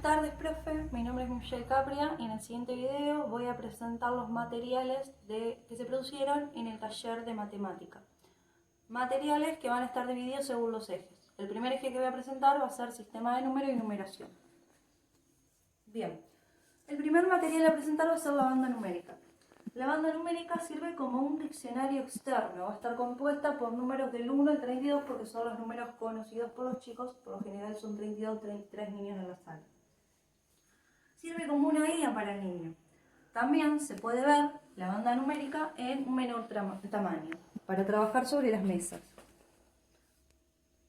Buenas tardes, profe. Mi nombre es Michelle Capria y en el siguiente video voy a presentar los materiales que se producieron en el taller de matemática. Materiales que van a estar divididos según los ejes. El primer eje que voy a presentar va a ser sistema de número y numeración. Bien, el primer material a presentar va a ser la banda numérica. La banda numérica sirve como un diccionario externo. Va a estar compuesta por números del 1 al 32 porque son los números conocidos por los chicos. Por lo general son 32 o 33 niños en la sala. Sirve como una guía para el niño. También se puede ver la banda numérica en un menor tamaño para trabajar sobre las mesas.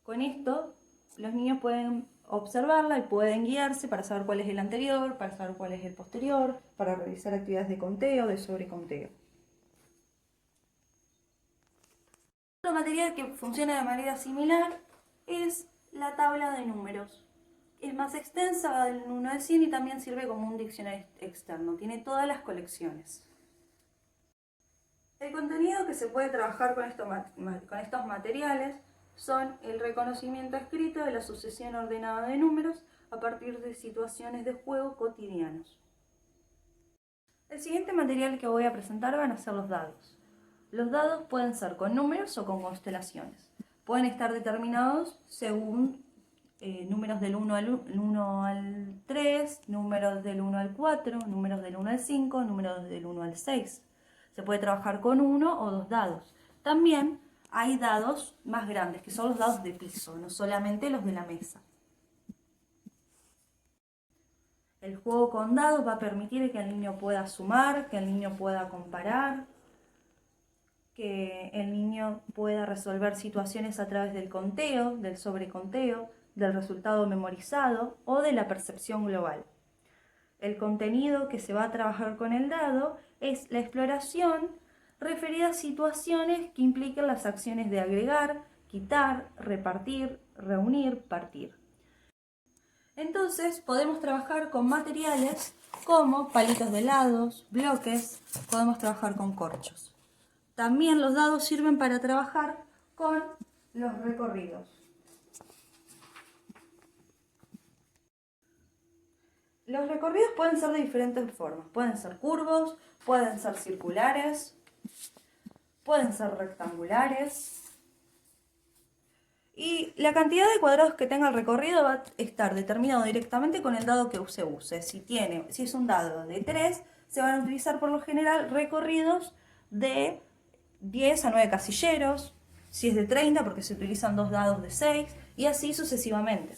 Con esto los niños pueden observarla y pueden guiarse para saber cuál es el anterior, para saber cuál es el posterior, para realizar actividades de conteo, de sobreconteo. Otro material que funciona de manera similar es la tabla de números. Es más extensa, va del 1 al 100 y también sirve como un diccionario externo. Tiene todas las colecciones. El contenido que se puede trabajar con estos materiales son el reconocimiento escrito de la sucesión ordenada de números a partir de situaciones de juego cotidianos. El siguiente material que voy a presentar van a ser los dados. Los dados pueden ser con números o con constelaciones. Pueden estar determinados según números del 1 al 3, números del 1 al 4, números del 1 al 5, números del 1 al 6. Se puede trabajar con 1 o 2 dados. También hay dados más grandes, que son los dados de piso, no solamente los de la mesa. El juego con dados va a permitir que el niño pueda sumar, que el niño pueda comparar, que el niño pueda resolver situaciones a través del conteo, del sobreconteo, del resultado memorizado o de la percepción global. El contenido que se va a trabajar con el dado es la exploración referida a situaciones que impliquen las acciones de agregar, quitar, repartir, reunir, partir. Entonces podemos trabajar con materiales como palitos de helados, bloques, podemos trabajar con corchos. También los dados sirven para trabajar con los recorridos. Los recorridos pueden ser de diferentes formas. Pueden ser curvos, pueden ser circulares, pueden ser rectangulares. Y la cantidad de cuadrados que tenga el recorrido va a estar determinado directamente con el dado que se use. Si es un dado de 3, se van a utilizar por lo general recorridos de 10 a 9 casilleros. Si es de 30, porque se utilizan 2 dados de 6, y así sucesivamente.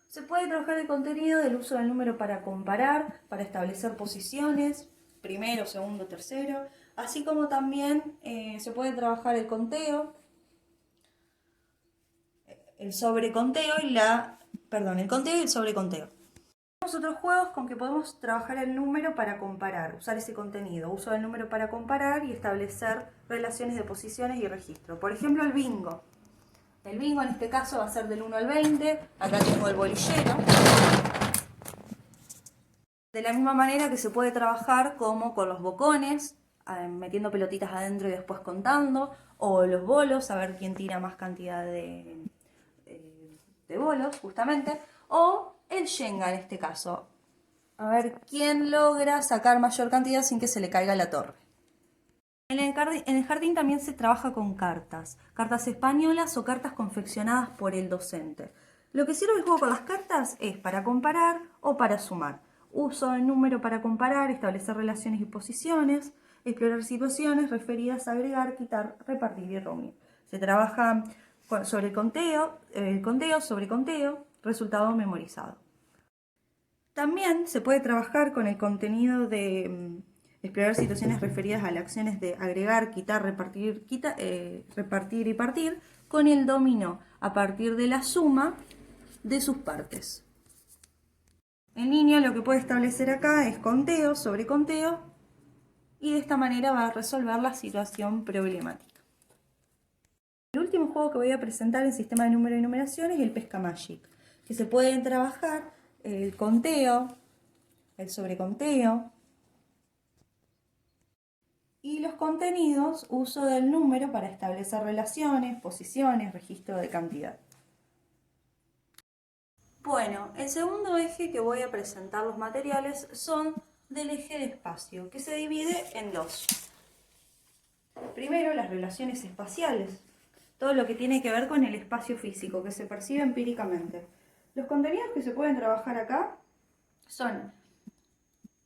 Se puede trabajar el contenido del uso del número para comparar, para establecer posiciones, primero, segundo, tercero, así como también se puede trabajar el conteo, el sobreconteo el conteo y el sobreconteo. Tenemos otros juegos con que podemos trabajar el número para comparar, usar ese contenido, uso del número para comparar y establecer relaciones de posiciones y registro. Por ejemplo, el bingo. El bingo en este caso va a ser del 1 al 20, acá tengo el bolillero. De la misma manera que se puede trabajar como con los bocones, metiendo pelotitas adentro y después contando, o los bolos, a ver quién tira más cantidad de bolos, justamente, o el Shenga en este caso, a ver quién logra sacar mayor cantidad sin que se le caiga la torre. En el jardín también se trabaja con cartas españolas o cartas confeccionadas por el docente. Lo que sirve el juego con las cartas es para comparar o para sumar. Uso del número para comparar, establecer relaciones y posiciones, explorar situaciones referidas a agregar, quitar, repartir y reunir. Se trabaja sobre conteo, sobreconteo, resultado memorizado. También se puede trabajar con el contenido de explorar situaciones referidas a las acciones de agregar, quitar, repartir y partir con el dominó a partir de la suma de sus partes. El niño lo que puede establecer acá es conteo sobre conteo y de esta manera va a resolver la situación problemática. El último juego que voy a presentar en sistema de número y numeración es el Pesca Magic, que se pueden trabajar el conteo, el sobreconteo y los contenidos, uso del número para establecer relaciones, posiciones, registro de cantidad. Bueno, el segundo eje que voy a presentar los materiales son del eje de espacio, que se divide en dos. Primero, las relaciones espaciales, todo lo que tiene que ver con el espacio físico, que se percibe empíricamente. Los contenidos que se pueden trabajar acá son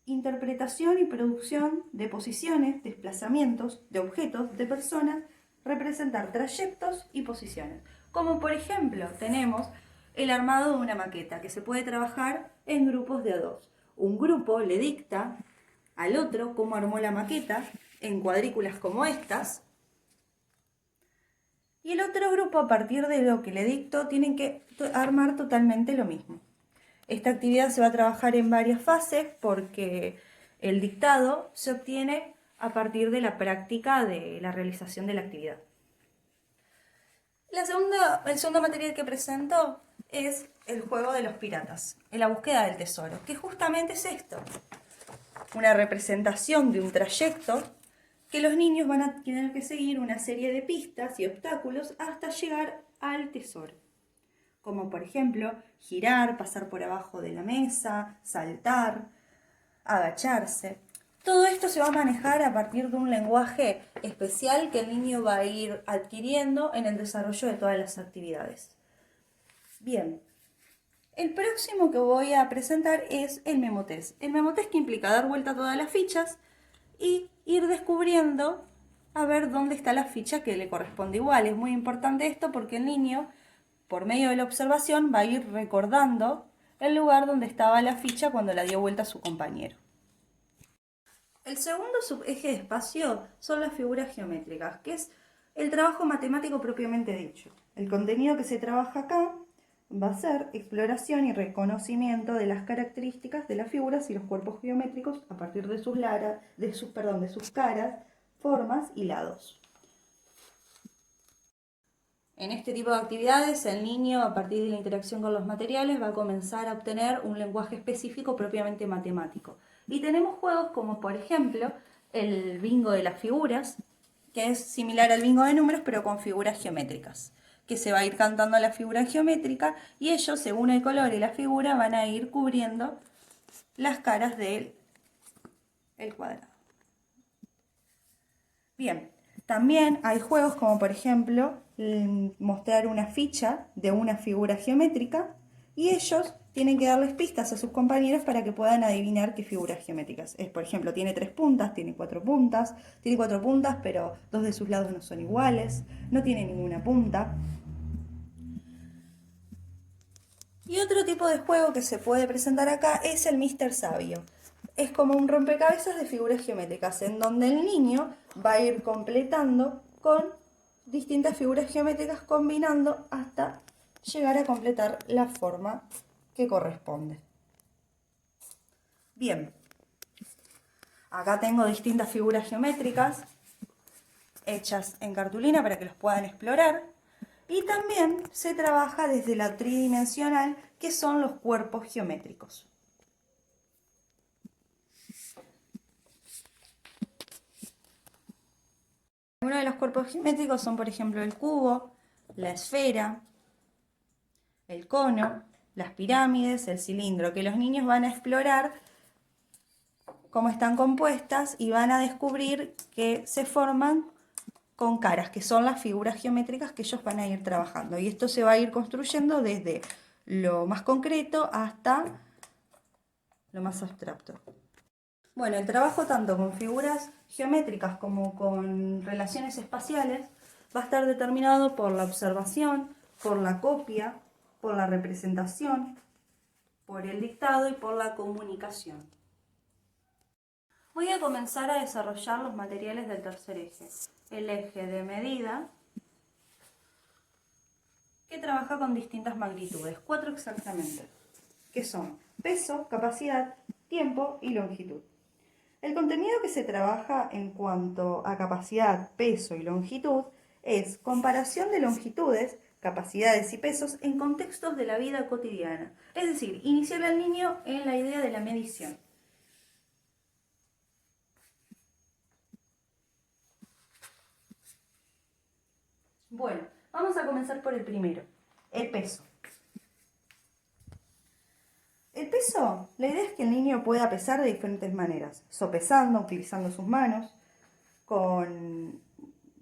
interpretación y producción de posiciones, desplazamientos, de objetos, de personas, representar trayectos y posiciones. Como por ejemplo, tenemos el armado de una maqueta, que se puede trabajar en grupos de a dos. Un grupo le dicta al otro cómo armó la maqueta en cuadrículas como estas, y el otro grupo, a partir de lo que le dictó, tienen que armar totalmente lo mismo. Esta actividad se va a trabajar en varias fases porque el dictado se obtiene a partir de la práctica de la realización de la actividad. El segundo material que presento es el juego de los piratas, en la búsqueda del tesoro, que justamente es esto, una representación de un trayecto que los niños van a tener que seguir una serie de pistas y obstáculos hasta llegar al tesoro. Como por ejemplo, girar, pasar por abajo de la mesa, saltar, agacharse. Todo esto se va a manejar a partir de un lenguaje especial que el niño va a ir adquiriendo en el desarrollo de todas las actividades. Bien, el próximo que voy a presentar es el memotest. El memotest que implica dar vuelta a todas las fichas y ir descubriendo a ver dónde está la ficha que le corresponde igual. Es muy importante esto porque el niño, por medio de la observación, va a ir recordando el lugar donde estaba la ficha cuando la dio vuelta a su compañero. El segundo subeje de espacio son las figuras geométricas, que es el trabajo matemático propiamente dicho. El contenido que se trabaja acá va a ser exploración y reconocimiento de las características de las figuras y los cuerpos geométricos a partir de sus caras, formas y lados. En este tipo de actividades, el niño, a partir de la interacción con los materiales, va a comenzar a obtener un lenguaje específico propiamente matemático. Y tenemos juegos como, por ejemplo, el bingo de las figuras, que es similar al bingo de números, pero con figuras geométricas, que se va a ir cantando la figura geométrica y ellos, según el color y la figura, van a ir cubriendo las caras del cuadrado. Bien, también hay juegos como por ejemplo mostrar una ficha de una figura geométrica y ellos tienen que darles pistas a sus compañeros para que puedan adivinar qué figuras geométricas es. Por ejemplo, tiene 3 puntas, tiene 4 puntas, pero 2 de sus lados no son iguales, no tiene ninguna punta. Y otro tipo de juego que se puede presentar acá es el Mr. Sabio. Es como un rompecabezas de figuras geométricas en donde el niño va a ir completando con distintas figuras geométricas combinando hasta llegar a completar la forma que corresponde. Bien, acá tengo distintas figuras geométricas hechas en cartulina para que los puedan explorar. Y también se trabaja desde la tridimensional, que son los cuerpos geométricos. Algunos de los cuerpos geométricos son, por ejemplo, el cubo, la esfera, el cono, las pirámides, el cilindro, que los niños van a explorar cómo están compuestas y van a descubrir que se forman con caras, que son las figuras geométricas que ellos van a ir trabajando. Y esto se va a ir construyendo desde lo más concreto hasta lo más abstracto. Bueno, el trabajo tanto con figuras geométricas como con relaciones espaciales va a estar determinado por la observación, por la copia, por la representación, por el dictado y por la comunicación. Voy a comenzar a desarrollar los materiales del tercer eje. El eje de medida, que trabaja con distintas magnitudes, 4 exactamente, que son peso, capacidad, tiempo y longitud. El contenido que se trabaja en cuanto a capacidad, peso y longitud es comparación de longitudes, capacidades y pesos en contextos de la vida cotidiana. Es decir, iniciar al niño en la idea de la medición. Bueno, vamos a comenzar por el primero, el peso. peso, la idea es que el niño pueda pesar de diferentes maneras, sopesando, utilizando sus manos, con,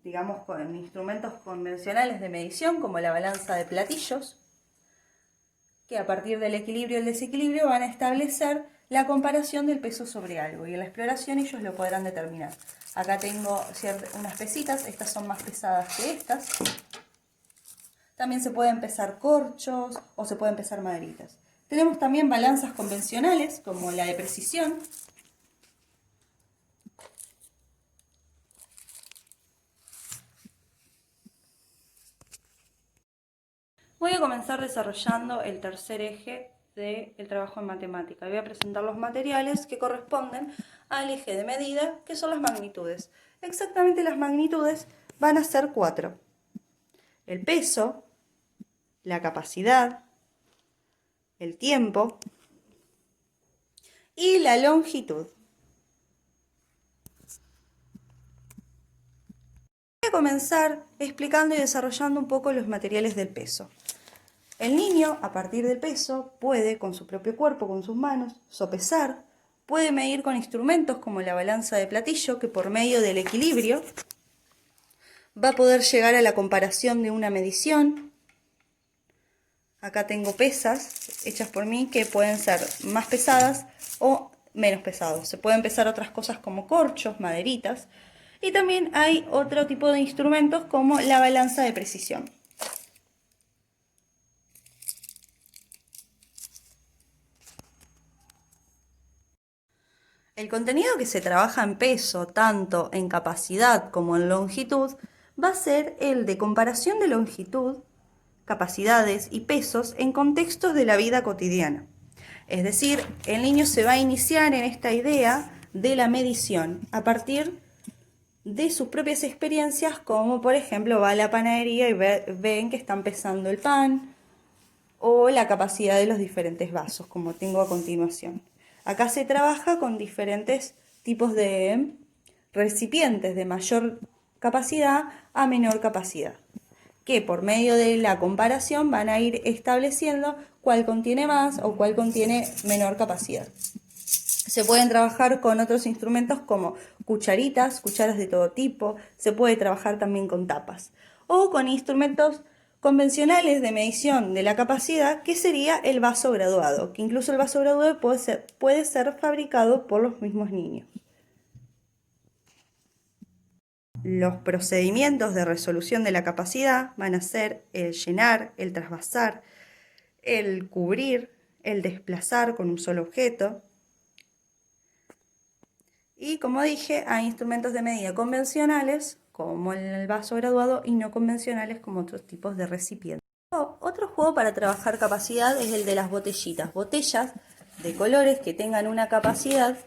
digamos, con instrumentos convencionales de medición como la balanza de platillos, que a partir del equilibrio y el desequilibrio van a establecer la comparación del peso sobre algo, y en la exploración ellos lo podrán determinar. Acá tengo unas pesitas, estas son más pesadas que estas. También se pueden pesar corchos o se pueden pesar maderitas. Tenemos también balanzas convencionales, como la de precisión. Voy a comenzar desarrollando el tercer eje del trabajo en matemática. Voy a presentar los materiales que corresponden al eje de medida, que son las magnitudes. Exactamente las magnitudes van a ser 4. El peso, la capacidad, el tiempo y la longitud. Voy a comenzar explicando y desarrollando un poco los materiales del peso. El niño, a partir del peso, puede, con su propio cuerpo, con sus manos, sopesar, puede medir con instrumentos como la balanza de platillo, que por medio del equilibrio va a poder llegar a la comparación de una medición. Acá tengo pesas hechas por mí que pueden ser más pesadas o menos pesados. Se pueden pesar otras cosas como corchos, maderitas. Y también hay otro tipo de instrumentos como la balanza de precisión. El contenido que se trabaja en peso, tanto en capacidad como en longitud, va a ser el de comparación de longitud, capacidades y pesos en contextos de la vida cotidiana. Es decir, el niño se va a iniciar en esta idea de la medición a partir de sus propias experiencias, como por ejemplo va a la panadería y ven que están pesando el pan, o la capacidad de los diferentes vasos, como tengo a continuación. Acá se trabaja con diferentes tipos de recipientes de mayor capacidad a menor capacidad, que por medio de la comparación van a ir estableciendo cuál contiene más o cuál contiene menor capacidad. Se pueden trabajar con otros instrumentos como cucharitas, cucharas de todo tipo, se puede trabajar también con tapas, o con instrumentos convencionales de medición de la capacidad, que sería el vaso graduado, que incluso el vaso graduado puede ser fabricado por los mismos niños. Los procedimientos de resolución de la capacidad van a ser el llenar, el trasvasar, el cubrir, el desplazar con un solo objeto. Y como dije, hay instrumentos de medida convencionales, como el vaso graduado, y no convencionales, como otros tipos de recipientes. Otro juego para trabajar capacidad es el de las botellitas. Botellas de colores que tengan una capacidad,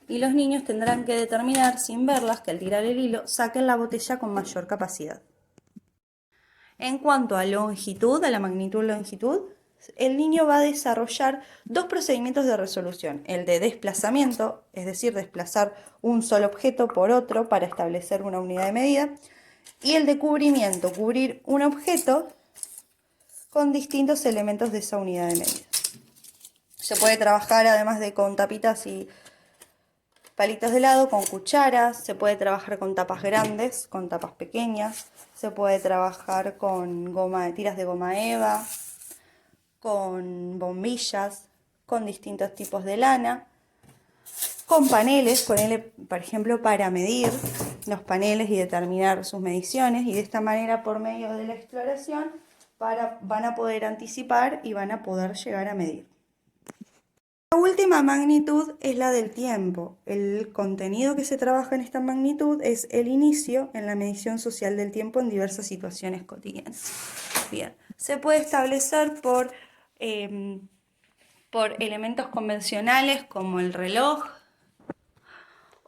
y los niños tendrán que determinar, sin verlas, que al tirar el hilo saquen la botella con mayor capacidad. En cuanto a longitud, a la magnitud longitud, el niño va a desarrollar dos procedimientos de resolución: el de desplazamiento, es decir, desplazar un solo objeto por otro para establecer una unidad de medida, y el de cubrimiento, cubrir un objeto con distintos elementos de esa unidad de medida. Se puede trabajar, además de con tapitas y palitos de helado, con cucharas, se puede trabajar con tapas grandes, con tapas pequeñas, se puede trabajar con tiras de goma eva, con bombillas, con distintos tipos de lana, con paneles, por ejemplo, para medir los paneles y determinar sus mediciones, y de esta manera, por medio de la exploración, van a poder anticipar y van a poder llegar a medir. La última magnitud es la del tiempo. El contenido que se trabaja en esta magnitud es el inicio en la medición social del tiempo en diversas situaciones cotidianas. Bien, se puede establecer por elementos convencionales como el reloj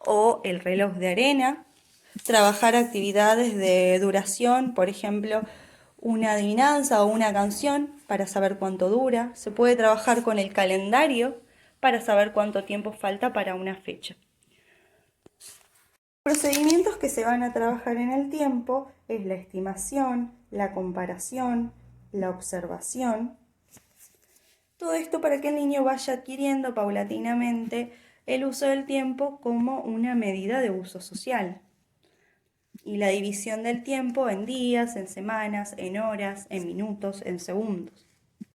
o el reloj de arena, trabajar actividades de duración, por ejemplo, una adivinanza o una canción para saber cuánto dura. Se puede trabajar con el calendario para saber cuánto tiempo falta para una fecha. Los procedimientos que se van a trabajar en el tiempo es la estimación, la comparación, la observación. Todo esto para que el niño vaya adquiriendo paulatinamente el uso del tiempo como una medida de uso social. Y la división del tiempo en días, en semanas, en horas, en minutos, en segundos.